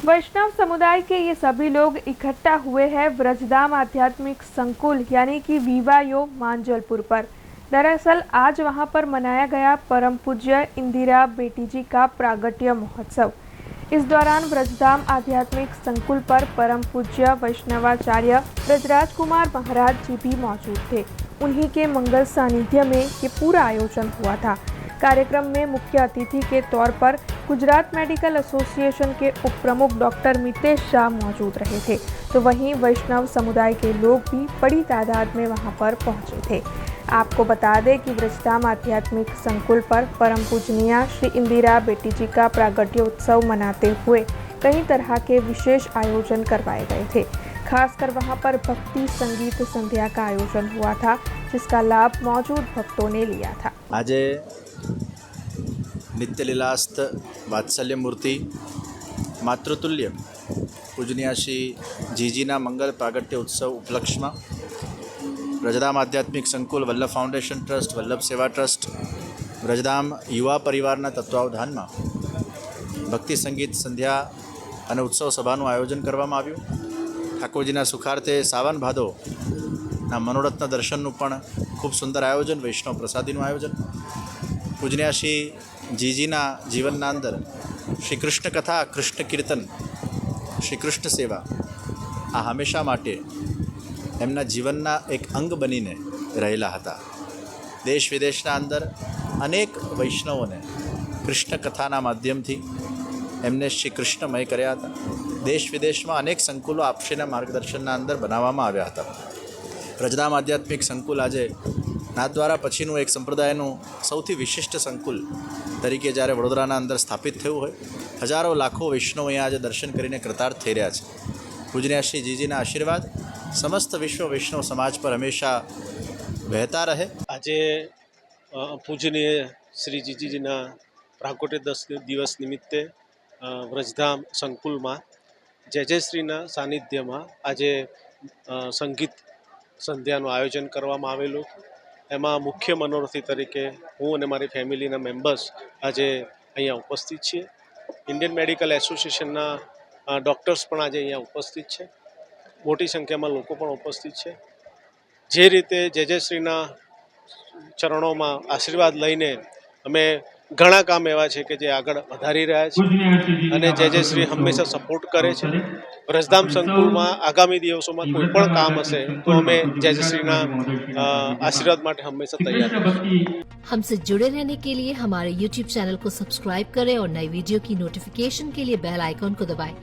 वैष्णव समुदाय के ये सभी लोग इकट्ठा हुए हैं व्रजधाम आध्यात्मिक संकुल यानी कि वीवायो मांजलपुर पर। दरअसल आज वहां पर मनाया गया परम पूज्य इंदिरा बेटी जी का प्रागट्य महोत्सव। इस दौरान व्रजधाम आध्यात्मिक संकुल पर परम पूज्य वैष्णवाचार्य ब्रजराज कुमार महाराज जी भी मौजूद थे। उन्हीं के मंगल सानिध्य में ये पूरा आयोजन हुआ था। कार्यक्रम में मुख्य अतिथि के तौर पर गुजरात मेडिकल एसोसिएशन के उप प्रमुख डॉक्टर मितेश शाह मौजूद रहे थे, तो वहीं वैष्णव समुदाय के लोग भी बड़ी तादाद में वहां पर पहुंचे थे। आपको बता दें कि व्रजधाम आध्यात्मिक संकुल पर परम पूजनीय श्री इंदिरा बेटी जी का प्रागट्य उत्सव मनाते हुए कई तरह के विशेष आयोजन करवाए गए थे। खासकर वहां पर भक्ति संगीत संध्या का आयोजन हुआ था, जिसका लाभ मौजूद भक्तों ने लिया था। आज नित्यलीलास्त वात्सल्य मूर्ति मातृतुल्य पूजनीय श्री जीजीना मंगल प्रागट्य उत्सव उपलक्ष्य में व्रजधाम आध्यात्मिक संकुल वल्लभ फाउंडेशन ट्रस्ट वल्लभ सेवा ट्रस्ट व्रजधाम युवा परिवारना तत्वावधान में भक्ति संगीत संध्या और उत्सव सभाનું आयोजन કરવામાં આવ્યું। ઠાકોરજીના સુખાર્થે સાવન ભાદોના મનોરથના દર્શનનું પણ ખૂબ સુંદર આયોજન, વૈષ્ણવ પ્રસાદીનું આયોજન, પૂજનીય શ્રી જીજીના જીવનના અંદર શ્રી કૃષ્ણ કથા, કૃષ્ણ કીર્તન, શ્રી કૃષ્ણ સેવા આ હંમેશા માટે એમના જીવનના એક અંગ બનીને રહેલા હતા। દેશ વિદેશના અંદર અનેક વૈષ્ણવોને કૃષ્ણ કથાના માધ્યમથી એમને શ્રી કૃષ્ણમય કર્યા હતા। દેશ વિદેશમાં અનેક સંકુલો આપશ્રીના માર્ગદર્શનના અંદર બનાવવામાં આવ્યા હતા। વ્રજધામ આધ્યાત્મિક સંકુલ આજે નાથદ્વારા પછીનું એક સંપ્રદાયનું સૌથી વિશિષ્ટ સંકુલ તરીકે જ્યારે વડોદરાના અંદર સ્થાપિત થયું હોય, હજારો લાખો વૈષ્ણવ અહીંયા આજે દર્શન કરીને કૃતાર્થ થઈ રહ્યા છે। પૂજનીય શ્રી જીજીના આશીર્વાદ સમસ્ત વિશ્વ વૈષ્ણવ સમાજ પર હંમેશા વહેતા રહે। આજે પૂજનીય શ્રી જીજીજીના પ્રાગટ્ય દિવસ નિમિત્તે વ્રજધામ સંકુલમાં જયશ્રીના સાનિધ્યમાં આજે સંગીત સંધ્યાનું આયોજન કરવામાં આવેલું। એમાં મુખ્ય મનોરથી તરીકે હું અને મારી ફેમિલીના મેમ્બર્સ આજે અહીંયા ઉપસ્થિત છીએ। ઇન્ડિયન મેડિકલ એસોસિએશનના ડૉક્ટર્સ પણ આજે અહીંયા ઉપસ્થિત છે। મોટી સંખ્યામાં લોકો પણ ઉપસ્થિત છે। જે રીતે જયશ્રીના ચરણોમાં આશીર્વાદ લઈને અમે ઘણા કામ એવા છે કે જે આગળ વધારી રહ્યા છે અને જયશ્રી હંમેશા સપોર્ટ કરે છે। વ્રજધામ સંકુલમાં આગામી દિવસોમાં કોઈ પણ કામ હશે તો અમે જયશ્રીના આશીર્વાદ માટે હંમેશા તૈયાર રહીશું। हमसे जुड़े रहने के लिए हमारे YouTube चैनल को सब्सक्राइब करें और नई वीडियो की नोटिफिकेशन के लिए बेल आइकॉन को दबाएं।